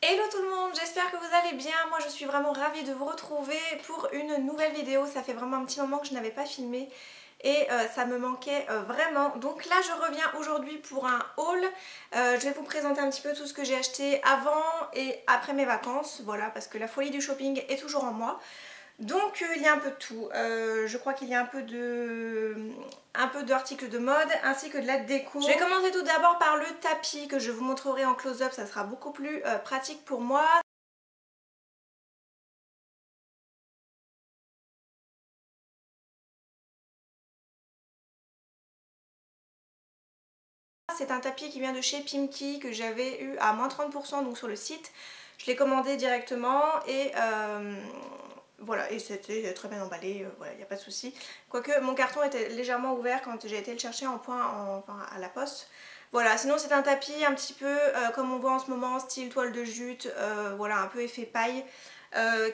Hello tout le monde, j'espère que vous allez bien. Moi je suis vraiment ravie de vous retrouver pour une nouvelle vidéo. Ça fait vraiment un petit moment que je n'avais pas filmé et ça me manquait vraiment. Donc là je reviens aujourd'hui pour un haul. Je vais vous présenter un petit peu tout ce que j'ai acheté avant et après mes vacances. Voilà, parce que la folie du shopping est toujours en moi. Donc il y a un peu de tout, je crois qu'il y a un peu d'articles de mode ainsi que de la déco. Je vais commencer tout d'abord par le tapis que je vous montrerai en close-up, ça sera beaucoup plus pratique pour moi. C'est un tapis qui vient de chez Pimki que j'avais eu à moins 30% donc sur le site. Je l'ai commandé directement et voilà, et c'était très bien emballé, voilà, il n'y a pas de souci. Quoique mon carton était légèrement ouvert quand j'ai été le chercher enfin, à la poste. Voilà, sinon c'est un tapis un petit peu comme on voit en ce moment, style toile de jute, voilà, un peu effet paille.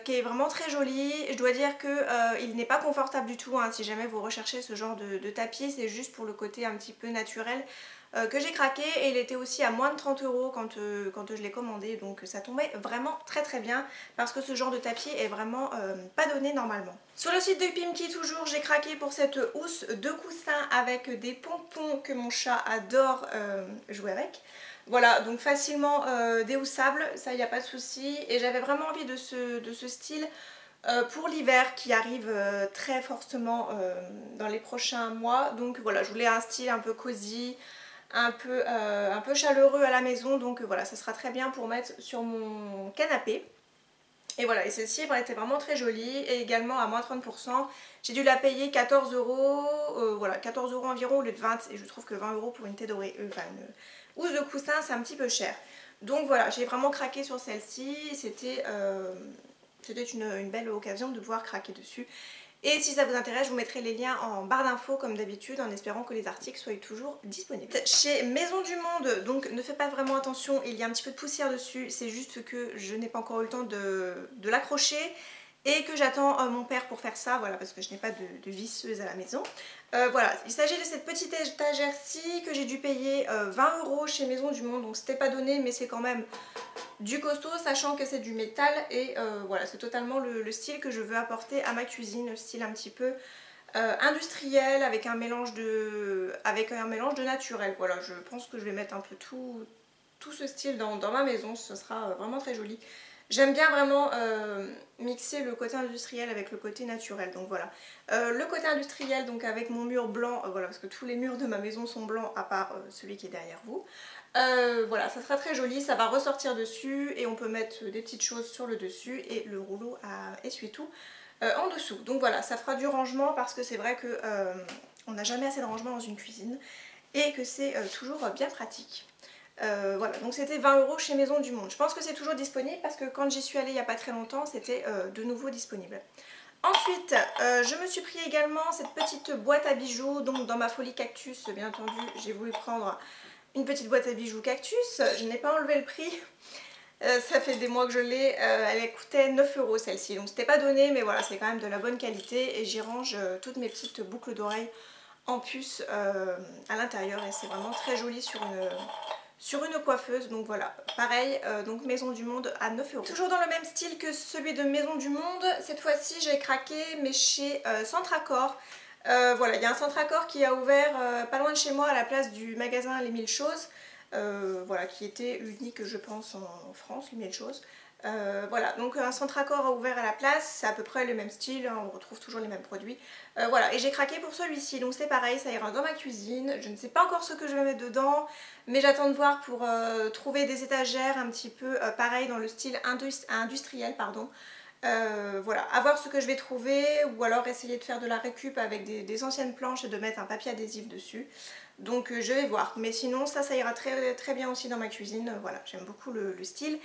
Qui est vraiment très joli. Je dois dire qu'il n'est pas confortable du tout, hein, si jamais vous recherchez ce genre de tapis, c'est juste pour le côté un petit peu naturel que j'ai craqué, et il était aussi à moins de 30 € quand je l'ai commandé, donc ça tombait vraiment très bien parce que ce genre de tapis est vraiment pas donné normalement. Sur le site de Pimki toujours, j'ai craqué pour cette housse de coussin avec des pompons que mon chat adore jouer avec. Voilà, donc facilement déhoussable, ça il n'y a pas de souci. Et j'avais vraiment envie de ce style pour l'hiver qui arrive très fortement dans les prochains mois. Donc voilà, je voulais un style un peu cosy, un peu chaleureux à la maison. Donc voilà, ça sera très bien pour mettre sur mon canapé. Et voilà, et celle-ci était vraiment très jolie et également à moins 30%. J'ai dû la payer 14 €, voilà, 14 € environ au lieu de 20, et je trouve que 20 € pour une tête d'oreiller, enfin une housse de coussin, c'est un petit peu cher. Donc voilà, j'ai vraiment craqué sur celle-ci, c'était une belle occasion de pouvoir craquer dessus. Et si ça vous intéresse, je vous mettrai les liens en barre d'infos comme d'habitude, en espérant que les articles soient toujours disponibles. Chez Maison du Monde, donc ne faites pas vraiment attention, il y a un petit peu de poussière dessus, c'est juste que je n'ai pas encore eu le temps de l'accrocher et que j'attends mon père pour faire ça, voilà, parce que je n'ai pas de visseuse à la maison. Voilà, il s'agit de cette petite étagère-ci que j'ai dû payer 20 € chez Maison du Monde, donc c'était pas donné, mais c'est quand même du costaud, sachant que c'est du métal, et voilà, c'est totalement le style que je veux apporter à ma cuisine, le style un petit peu industriel avec un mélange de naturel. Voilà, je pense que je vais mettre un peu tout ce style dans ma maison, ce sera vraiment très joli. J'aime bien vraiment mixer le côté industriel avec le côté naturel, donc voilà. Le côté industriel, donc avec mon mur blanc, voilà, parce que tous les murs de ma maison sont blancs à part celui qui est derrière vous. Voilà, ça sera très joli, ça va ressortir dessus et on peut mettre des petites choses sur le dessus et le rouleau à essuie-tout en dessous. Donc voilà, ça fera du rangement parce que c'est vrai que on n'a jamais assez de rangement dans une cuisine et que c'est toujours bien pratique. Voilà, donc c'était 20 € chez Maison du Monde. Je pense que c'est toujours disponible parce que quand j'y suis allée il n'y a pas très longtemps, c'était de nouveau disponible. Ensuite, je me suis pris également cette petite boîte à bijoux. Donc dans ma folie cactus, bien entendu, j'ai voulu prendre une petite boîte à bijoux cactus. Je n'ai pas enlevé le prix. Ça fait des mois que je l'ai. Elle coûtait 9 € celle-ci. Donc c'était pas donné, mais voilà, c'est quand même de la bonne qualité. Et j'y range toutes mes petites boucles d'oreilles en puce à l'intérieur. Et c'est vraiment très joli sur une coiffeuse. Donc voilà, pareil, donc Maison du Monde à 9 €. Toujours dans le même style que celui de Maison du Monde. Cette fois-ci j'ai craqué, mais chez Centracor. Voilà, il y a un Centracor qui a ouvert pas loin de chez moi à la place du magasin Les 1000 choses. Voilà, qui était unique je pense en France, Les 1000 choses. Voilà, donc un Centracor a ouvert à la place, c'est à peu près le même style, hein, on retrouve toujours les mêmes produits. Voilà, et j'ai craqué pour celui-ci, donc c'est pareil, ça ira dans ma cuisine. Je ne sais pas encore ce que je vais mettre dedans, mais j'attends de voir pour trouver des étagères un petit peu pareil dans le style industriel, pardon. Voilà, à voir ce que je vais trouver, ou alors essayer de faire de la récup avec des anciennes planches et de mettre un papier adhésif dessus. Donc je vais voir, mais sinon ça ira très bien aussi dans ma cuisine. Voilà, j'aime beaucoup le style.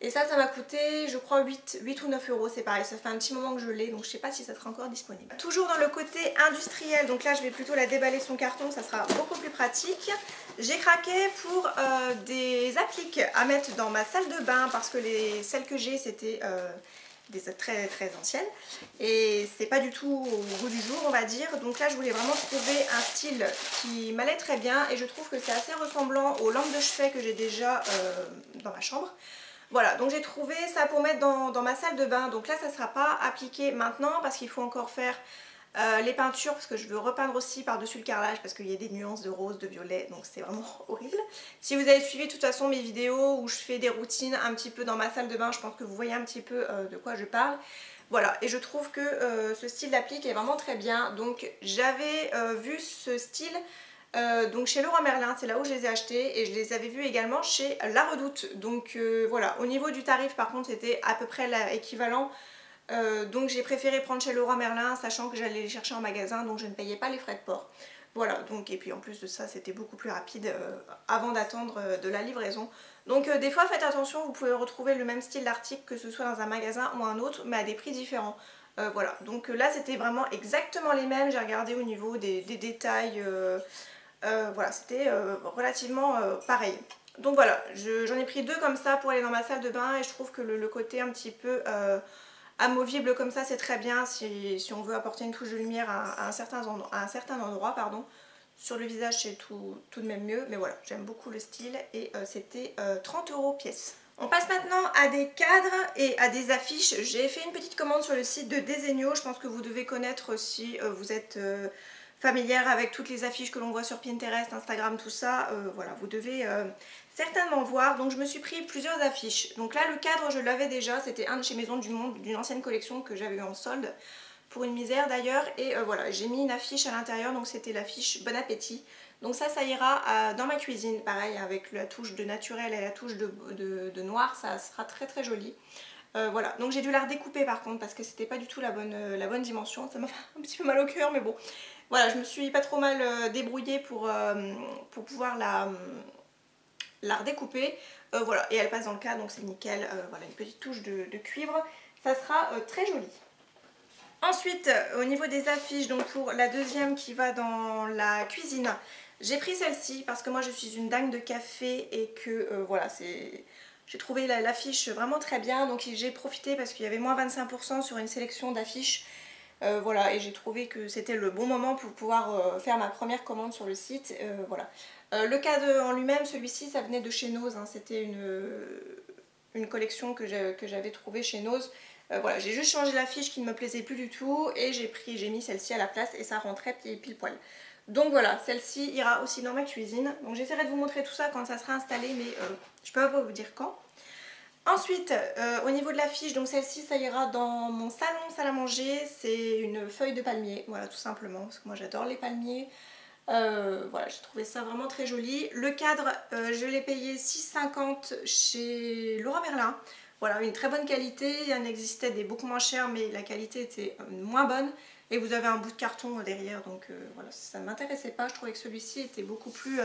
Et ça m'a coûté je crois 8 ou 9 €, c'est pareil, ça fait un petit moment que je l'ai, donc je sais pas si ça sera encore disponible. Toujours dans le côté industriel, donc là je vais plutôt la déballer son carton, ça sera beaucoup plus pratique. J'ai craqué pour des appliques à mettre dans ma salle de bain, parce que celles que j'ai c'était des très anciennes et c'est pas du tout au goût du jour, on va dire. Donc là je voulais vraiment trouver un style qui m'allait très bien, et je trouve que c'est assez ressemblant aux lampes de chevet que j'ai déjà dans ma chambre. Voilà, donc j'ai trouvé ça pour mettre dans ma salle de bain. Donc là ça ne sera pas appliqué maintenant parce qu'il faut encore faire les peintures, parce que je veux repeindre aussi par-dessus le carrelage parce qu'il y a des nuances de rose, de violet, donc c'est vraiment horrible. Si vous avez suivi de toute façon mes vidéos où je fais des routines un petit peu dans ma salle de bain, je pense que vous voyez un petit peu de quoi je parle. Voilà, et je trouve que ce style d'applique est vraiment très bien. Donc j'avais vu ce style donc chez Leroy Merlin, c'est là où je les ai achetés, et je les avais vus également chez La Redoute. Donc voilà, au niveau du tarif par contre c'était à peu près l'équivalent. Donc j'ai préféré prendre chez Leroy Merlin, sachant que j'allais les chercher en magasin, donc je ne payais pas les frais de port. Voilà, donc et puis en plus de ça c'était beaucoup plus rapide avant d'attendre de la livraison. Donc des fois faites attention, vous pouvez retrouver le même style d'article que ce soit dans un magasin ou un autre, mais à des prix différents. Voilà, donc là c'était vraiment exactement les mêmes, j'ai regardé au niveau des détails, voilà, c'était relativement pareil. Donc voilà, j'en ai pris deux comme ça pour aller dans ma salle de bain, et je trouve que le côté un petit peu amovible comme ça c'est très bien si on veut apporter une touche de lumière à un certain endroit, pardon. Sur le visage c'est tout de même mieux, mais voilà, j'aime beaucoup le style, et c'était 30 € pièce. On passe maintenant à des cadres et à des affiches. J'ai fait une petite commande sur le site de Desenio, je pense que vous devez connaître si vous êtes familière avec toutes les affiches que l'on voit sur Pinterest, Instagram, tout ça. Voilà, vous devez certainement voir. Donc je me suis pris plusieurs affiches. Donc là le cadre je l'avais déjà, c'était un de chez Maison du Monde, d'une ancienne collection que j'avais eu en solde pour une misère d'ailleurs, et voilà, j'ai mis une affiche à l'intérieur, donc c'était l'affiche Bon Appétit. Donc ça ira dans ma cuisine, pareil, avec la touche de naturel et la touche de noir, ça sera très très joli. Voilà, donc j'ai dû la redécouper par contre parce que c'était pas du tout la bonne dimension, ça m'a fait un petit peu mal au cœur, mais bon. Voilà, je me suis pas trop mal débrouillée pour pouvoir la redécouper. Voilà, et elle passe dans le cadre, donc c'est nickel. Voilà, une petite touche de cuivre, ça sera très joli. Ensuite, au niveau des affiches, donc pour la deuxième qui va dans la cuisine, j'ai pris celle-ci parce que moi je suis une dingue de café et que voilà, j'ai trouvé l'affiche vraiment très bien. Donc j'ai profité parce qu'il y avait moins 25% sur une sélection d'affiches. Voilà, et j'ai trouvé que c'était le bon moment pour pouvoir faire ma première commande sur le site. Voilà. Le cadre en lui-même, celui-ci, ça venait de chez Nose, hein, c'était une collection que j'avais trouvée chez Nose. Voilà, j'ai juste changé l'affiche qui ne me plaisait plus du tout, et j'ai mis celle-ci à la place et ça rentrait pile poil. Donc voilà, celle-ci ira aussi dans ma cuisine. Donc j'essaierai de vous montrer tout ça quand ça sera installé, mais je peux pas vous dire quand. Ensuite, au niveau de l'affiche, donc celle-ci, ça ira dans mon salon salle à manger. C'est une feuille de palmier, voilà, tout simplement, parce que moi j'adore les palmiers. Voilà, j'ai trouvé ça vraiment très joli. Le cadre, je l'ai payé 6,50 chez Leroy Merlin. Voilà, une très bonne qualité. Il y en existait des beaucoup moins chers, mais la qualité était moins bonne. Et vous avez un bout de carton derrière, donc voilà, ça ne m'intéressait pas. Je trouvais que celui-ci était beaucoup plus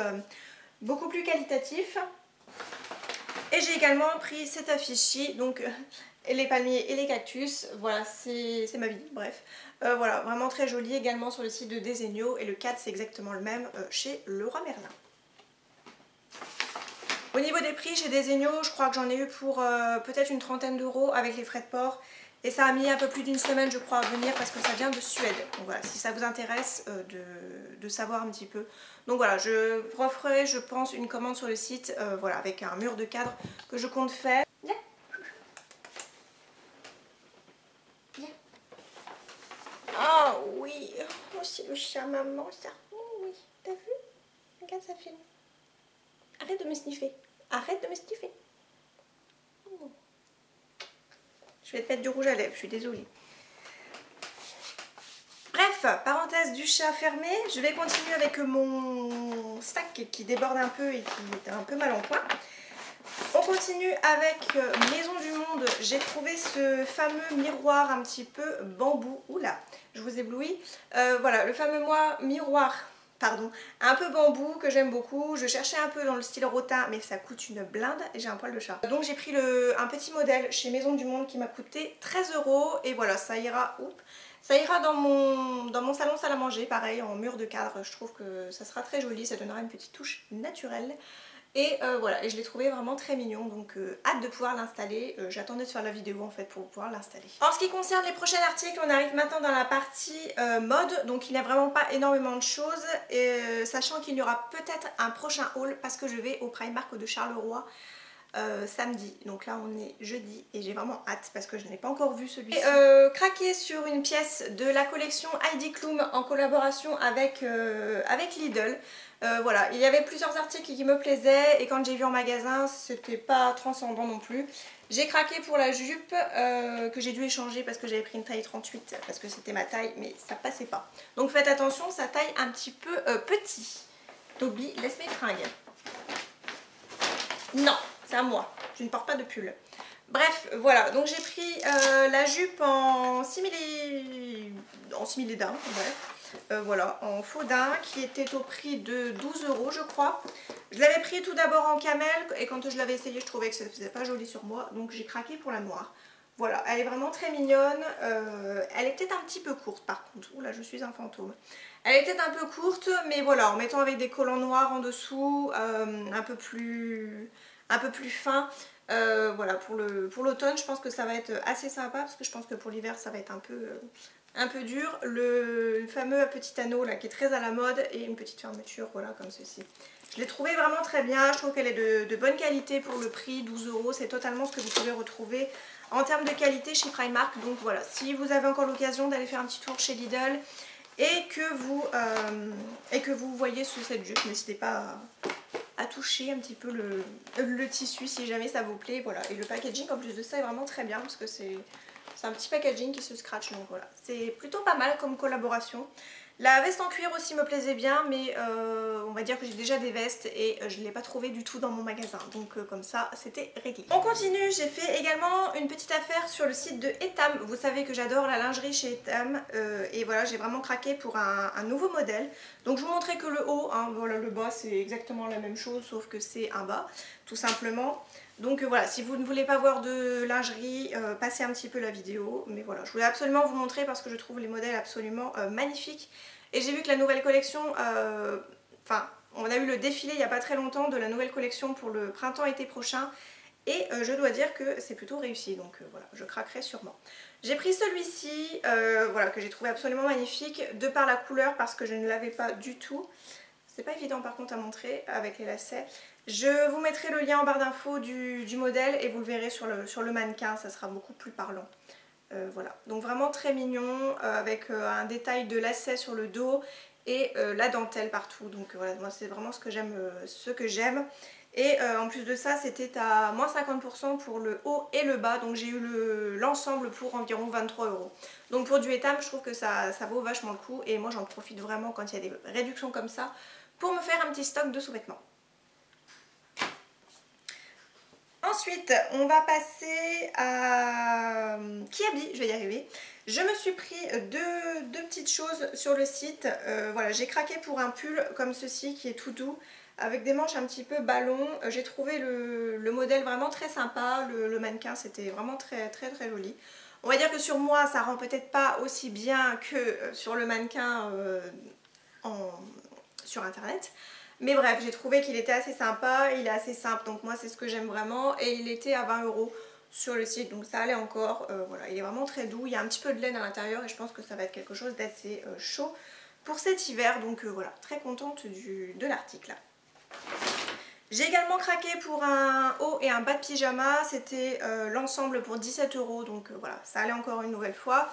qualitatif. Et j'ai également pris cette affiche-ci, donc les palmiers et les cactus. Voilà, c'est ma vie, bref. Voilà, vraiment très joli également sur le site de Desenio. Et le cadre, c'est exactement le même chez Leroy Merlin. Au niveau des prix chez Desenio, je crois que j'en ai eu pour peut-être une trentaine d'euros avec les frais de port. Et ça a mis un peu plus d'une semaine, je crois, à venir parce que ça vient de Suède. Donc voilà, si ça vous intéresse de savoir un petit peu. Donc voilà, je referai, je pense, une commande sur le site, voilà, avec un mur de cadre que je compte faire. Viens. Viens. Oh oui, oh, c'est le chat maman ça. Oh oui, t'as vu? Regarde ça filme. Arrête de me sniffer. Arrête de me sniffer. Oh. Je vais te mettre du rouge à lèvres, je suis désolée. Bref, parenthèse du chat fermée, je vais continuer avec mon sac qui déborde un peu et qui est un peu mal en point. On continue avec Maison du Monde. J'ai trouvé ce fameux miroir un petit peu bambou. Oula, je vous éblouis. Voilà, le fameux miroir, pardon, un peu bambou que j'aime beaucoup. Je cherchais un peu dans le style rotin, mais ça coûte une blinde et j'ai un poil de chat. Donc j'ai pris un petit modèle chez Maison du Monde qui m'a coûté 13 € et voilà, ça ira. Ça ira dans mon salon salle à manger, pareil, en mur de cadre. Je trouve que ça sera très joli, ça donnera une petite touche naturelle. Et voilà, et je l'ai trouvé vraiment très mignon, donc hâte de pouvoir l'installer. J'attendais de faire la vidéo en fait pour pouvoir l'installer. En ce qui concerne les prochains articles, on arrive maintenant dans la partie mode, donc il n'y a vraiment pas énormément de choses, sachant qu'il y aura peut-être un prochain haul parce que je vais au Primark de Charleroi samedi. Donc là on est jeudi et j'ai vraiment hâte parce que je n'ai pas encore vu celui-ci. Craqué sur une pièce de la collection Heidi Klum en collaboration avec Lidl. Voilà, il y avait plusieurs articles qui me plaisaient et quand j'ai vu en magasin c'était pas transcendant non plus. J'ai craqué pour la jupe que j'ai dû échanger parce que j'avais pris une taille 38 parce que c'était ma taille mais ça passait pas. Donc faites attention, sa taille un petit peu petit. Toby, laisse mes fringues. Non, c'est à moi, je ne porte pas de pull. Bref, voilà, donc j'ai pris la jupe en simili daim, bref. Voilà, en faux daim qui était au prix de 12 € je crois. Je l'avais pris tout d'abord en camel et quand je l'avais essayé je trouvais que ça ne faisait pas joli sur moi. Donc j'ai craqué pour la noire. Voilà, elle est vraiment très mignonne. Elle est peut-être un petit peu courte par contre. Oula, je suis un fantôme. Elle est peut-être un peu courte mais voilà, en mettant avec des collants noirs en dessous, un peu plus fin. Voilà, pour l'automne je pense que ça va être assez sympa parce que je pense que pour l'hiver ça va être un peu dur. Le fameux petit anneau là qui est très à la mode et une petite fermeture, voilà, comme ceci. Je l'ai trouvé vraiment très bien, je trouve qu'elle est de bonne qualité pour le prix, 12 €, c'est totalement ce que vous pouvez retrouver en termes de qualité chez Primark. Donc voilà, si vous avez encore l'occasion d'aller faire un petit tour chez Lidl et que vous voyez sous cette jupe, n'hésitez pas à toucher un petit peu le tissu si jamais ça vous plaît. Voilà, et le packaging en plus de ça est vraiment très bien parce que c'est un petit packaging qui se scratch, donc voilà, c'est plutôt pas mal comme collaboration. La veste en cuir aussi me plaisait bien, mais on va dire que j'ai déjà des vestes et je ne l'ai pas trouvée du tout dans mon magasin, donc comme ça c'était réglé. On continue, j'ai fait également une petite affaire sur le site de Etam. Vous savez que j'adore la lingerie chez Etam et voilà, j'ai vraiment craqué pour un nouveau modèle. Donc je vous montrais que le haut, hein, voilà, le bas c'est exactement la même chose sauf que c'est un bas tout simplement. Donc voilà, si vous ne voulez pas voir de lingerie, passez un petit peu la vidéo. Mais voilà, je voulais absolument vous montrer parce que je trouve les modèles absolument magnifiques. Et j'ai vu que la nouvelle collection, on a eu le défilé il n'y a pas très longtemps de la nouvelle collection pour le printemps-été prochain. Et je dois dire que c'est plutôt réussi, donc voilà, je craquerai sûrement. J'ai pris celui-ci, voilà, que j'ai trouvé absolument magnifique, de par la couleur parce que je ne l'avais pas du tout. C'est pas évident par contre à montrer avec les lacets. Je vous mettrai le lien en barre d'infos du modèle et vous le verrez sur le mannequin, ça sera beaucoup plus parlant. Voilà, donc vraiment très mignon, avec un détail de lacets sur le dos et la dentelle partout. Donc voilà, moi c'est vraiment ce que j'aime. Et en plus de ça, c'était à moins 50% pour le haut et le bas, donc j'ai eu l'ensemble pour environ 23 €. Donc pour du Etam, je trouve que ça vaut vachement le coup et moi j'en profite vraiment quand il y a des réductions comme ça pour me faire un petit stock de sous-vêtements. Ensuite, on va passer à Kiabi, je vais y arriver. Je me suis pris deux petites choses sur le site. Voilà, j'ai craqué pour un pull comme ceci qui est tout doux, avec des manches un petit peu ballon. J'ai trouvé le modèle vraiment très sympa, le mannequin c'était vraiment très joli. On va dire que sur moi ça rend peut-être pas aussi bien que sur le mannequin sur internet. Mais bref, j'ai trouvé qu'il était assez sympa, il est assez simple, donc moi c'est ce que j'aime vraiment. Et il était à 20 € sur le site, donc ça allait encore. Voilà, il est vraiment très doux, il y a un petit peu de laine à l'intérieur et je pense que ça va être quelque chose d'assez chaud pour cet hiver. Donc voilà, très contente de l'article. J'ai également craqué pour un haut et un bas de pyjama, c'était l'ensemble pour 17 €, donc voilà, ça allait encore une nouvelle fois.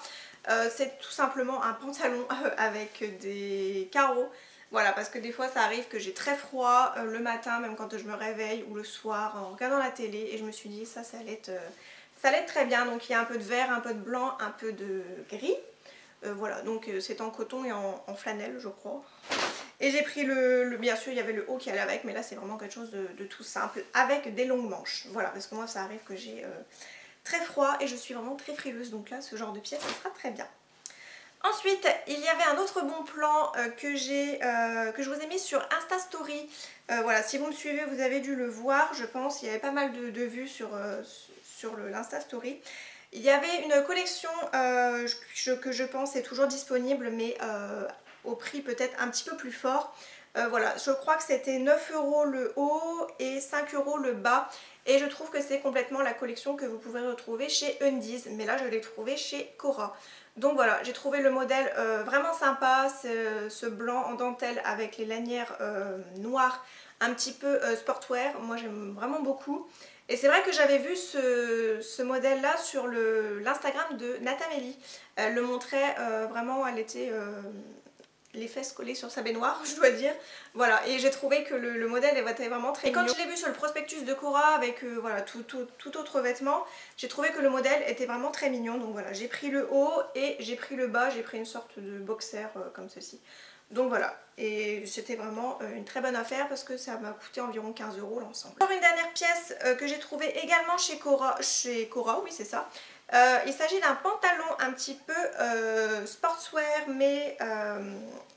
C'est tout simplement un pantalon avec des carreaux. Voilà, parce que des fois ça arrive que j'ai très froid le matin, même quand je me réveille, ou le soir en regardant la télé, et je me suis dit ça allait être très bien. Donc il y a un peu de vert, un peu de blanc, un peu de gris. Voilà, donc c'est en coton et en flanelle je crois. Et j'ai pris bien sûr il y avait le haut qui allait avec, mais là c'est vraiment quelque chose de tout simple, avec des longues manches. Voilà, parce que moi ça arrive que j'ai très froid et je suis vraiment très frileuse, donc là ce genre de pièce ça sera très bien. Ensuite, il y avait un autre bon plan que je vous ai mis sur Insta Story. Voilà, si vous me suivez, vous avez dû le voir, je pense. Il y avait pas mal de vues sur l'Insta Story. Il y avait une collection que je pense est toujours disponible, mais au prix peut-être un petit peu plus fort. Voilà, je crois que c'était 9 € le haut et 5 € le bas. Et je trouve que c'est complètement la collection que vous pouvez retrouver chez Undies. Mais là, je l'ai trouvé chez Cora. Donc voilà, j'ai trouvé le modèle vraiment sympa, ce blanc en dentelle avec les lanières noires, un petit peu sportwear, moi j'aime vraiment beaucoup. Et c'est vrai que j'avais vu ce modèle là sur l'Instagram de Natamélie. Elle le montrait vraiment, elle était les fesses collées sur sa baignoire, je dois dire. Voilà, et j'ai trouvé que le modèle était vraiment très mignon. Et quand je l'ai vu sur le prospectus de Cora avec voilà, tout autre vêtement, j'ai trouvé que le modèle était vraiment très mignon. Donc voilà, j'ai pris le haut et j'ai pris le bas, j'ai pris une sorte de boxer comme ceci. Donc voilà, et c'était vraiment une très bonne affaire parce que ça m'a coûté environ 15 € l'ensemble. Encore une dernière pièce que j'ai trouvée également chez Cora, oui c'est ça. Il s'agit d'un pantalon un petit peu sportswear mais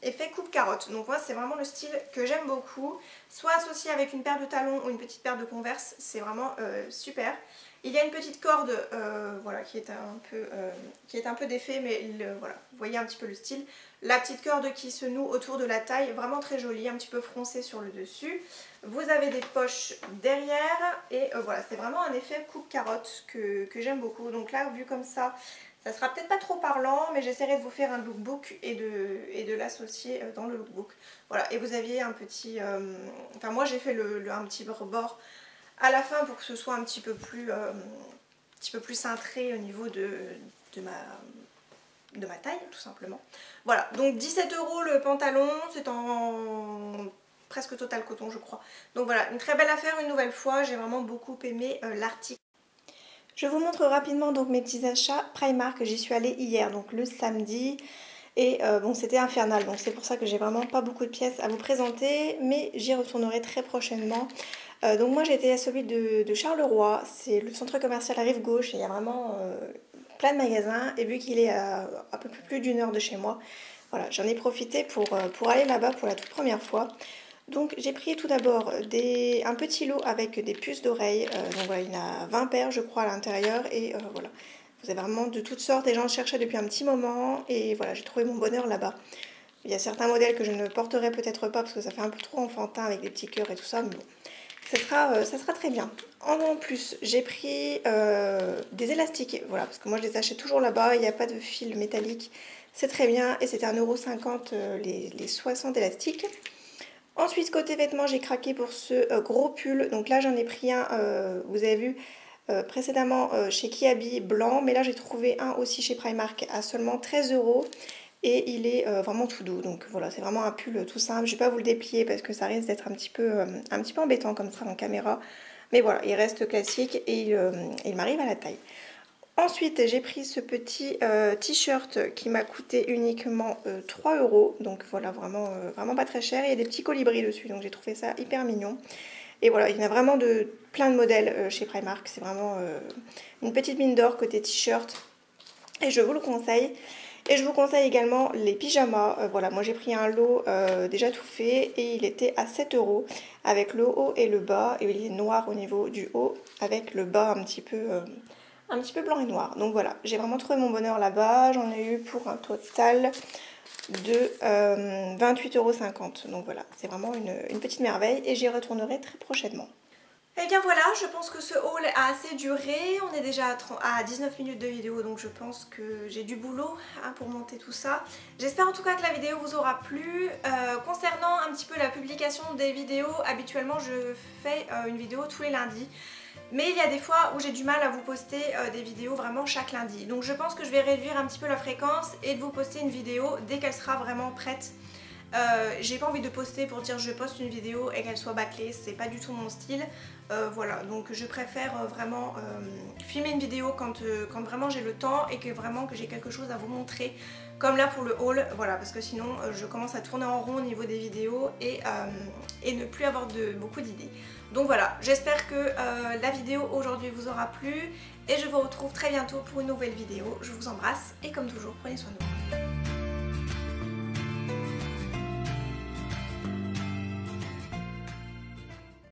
effet coupe carotte. Donc moi c'est vraiment le style que j'aime beaucoup. Soit associé avec une paire de talons ou une petite paire de Converse, c'est vraiment super. Il y a une petite corde voilà, qui est un peu défait, mais voilà, vous voyez un petit peu le style. La petite corde qui se noue autour de la taille, vraiment très jolie, un petit peu froncée sur le dessus. Vous avez des poches derrière et voilà, c'est vraiment un effet coupe carotte que j'aime beaucoup. Donc là, vu comme ça sera peut-être pas trop parlant, mais j'essaierai de vous faire un lookbook et de l'associer dans le lookbook. Voilà, et vous aviez un petit... enfin moi j'ai fait un petit bord à la fin pour que ce soit un petit peu plus cintré au niveau de ma taille tout simplement. Voilà, donc 17 € le pantalon, c'est en presque total coton je crois. Donc voilà, une très belle affaire une nouvelle fois, j'ai vraiment beaucoup aimé l'article. Je vous montre rapidement donc mes petits achats Primark, j'y suis allée hier, donc le samedi. Et bon, c'était infernal, donc c'est pour ça que j'ai vraiment pas beaucoup de pièces à vous présenter, mais j'y retournerai très prochainement. Donc moi j'ai été à celui de Charleroi, c'est le centre commercial à Rive Gauche, et il y a vraiment plein de magasins, et vu qu'il est à un peu plus d'une heure de chez moi, voilà, j'en ai profité pour aller là-bas pour la toute première fois. Donc j'ai pris tout d'abord un petit lot avec des puces d'oreilles, donc voilà, il y en a 20 paires je crois à l'intérieur, et voilà. Vous avez vraiment de toutes sortes, et j'en cherchais depuis un petit moment, et voilà, j'ai trouvé mon bonheur là-bas. Il y a certains modèles que je ne porterai peut-être pas, parce que ça fait un peu trop enfantin avec des petits cœurs et tout ça, mais bon, ça sera très bien. En plus, j'ai pris des élastiques, voilà, parce que moi je les achète toujours là-bas, il n'y a pas de fil métallique, c'est très bien, et c'était 1,50 € les 60 élastiques. Ensuite, côté vêtements, j'ai craqué pour ce gros pull, donc là j'en ai pris un, vous avez vu, précédemment chez Kiabi blanc, mais là j'ai trouvé un aussi chez Primark à seulement 13 € et il est vraiment tout doux. Donc voilà, c'est vraiment un pull tout simple. Je vais pas vous le déplier parce que ça risque d'être un petit peu embêtant comme ça en caméra, mais voilà, il reste classique et il m'arrive à la taille. Ensuite j'ai pris ce petit t-shirt qui m'a coûté uniquement 3 €, donc voilà, vraiment pas très cher. Il y a des petits colibris dessus, donc j'ai trouvé ça hyper mignon. Et voilà, il y en a vraiment plein de modèles chez Primark. C'est vraiment une petite mine d'or côté t-shirt. Et je vous le conseille. Et je vous conseille également les pyjamas. Voilà, moi j'ai pris un lot déjà tout fait. Et il était à 7 € avec le haut et le bas. Et il est noir au niveau du haut avec le bas un petit peu blanc et noir. Donc voilà, j'ai vraiment trouvé mon bonheur là-bas. J'en ai eu pour un total de 28,50 €. Donc voilà, c'est vraiment une petite merveille et j'y retournerai très prochainement. Et bien voilà, je pense que ce haul a assez duré. On est déjà à 19 minutes de vidéo, donc je pense que j'ai du boulot pour monter tout ça. J'espère en tout cas que la vidéo vous aura plu. Concernant un petit peu la publication des vidéos, habituellement je fais une vidéo tous les lundis. Mais il y a des fois où j'ai du mal à vous poster des vidéos vraiment chaque lundi. Donc je pense que je vais réduire un petit peu la fréquence et de vous poster une vidéo dès qu'elle sera vraiment prête. J'ai pas envie de poster pour dire je poste une vidéo et qu'elle soit bâclée, c'est pas du tout mon style. Voilà, donc je préfère vraiment filmer une vidéo quand vraiment j'ai le temps et que j'ai quelque chose à vous montrer. Comme là pour le haul, voilà, parce que sinon je commence à tourner en rond au niveau des vidéos et ne plus avoir beaucoup d'idées. Donc voilà, j'espère que la vidéo aujourd'hui vous aura plu et je vous retrouve très bientôt pour une nouvelle vidéo. Je vous embrasse et comme toujours, prenez soin de vous.